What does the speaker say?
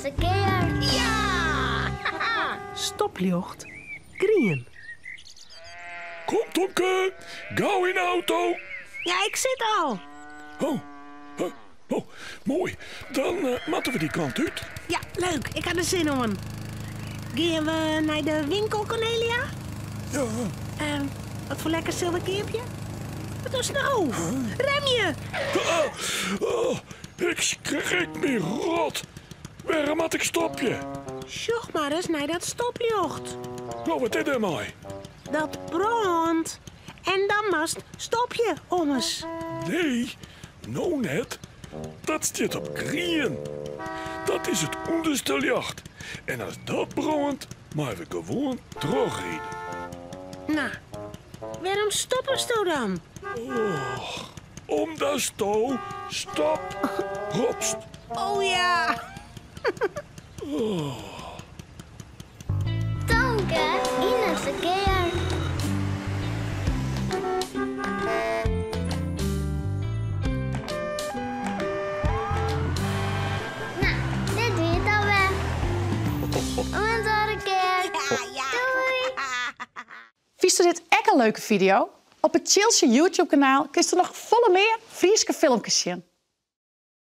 een keer. Ja! Stoplicht. Green. Kom, Tomke. Gauw in de auto. Ja, ik zit al. Oh, mooi. Dan matten we die kant uit. Ja, leuk. Ik had er zin in. Gaan we naar de winkel, Cornelia? Ja. Wat voor lekker zilverkeerpje? Wat is nou? Rem je! Ik schrik me rot. Waarom had ik stopje? Zoek maar eens naar dat stoplicht. Nou, wat is er mij? Dat brandt. En dan mast stopje om eens. Nee, nou net. Dat staat op green. Dat is het onderste licht. En als dat brandt, maar we gewoon terugreden. Nou, waarom stoppen ze dan? Omdat sto, stop, hopst. Oh ja! Tonke, Ines een keer. Nou, dit doe je dan weg. Een andere keer. Doei. Vies je dit echt een leuke video? Op het Chilsje YouTube kanaal kun je nog volle meer Frieske filmpjes zien.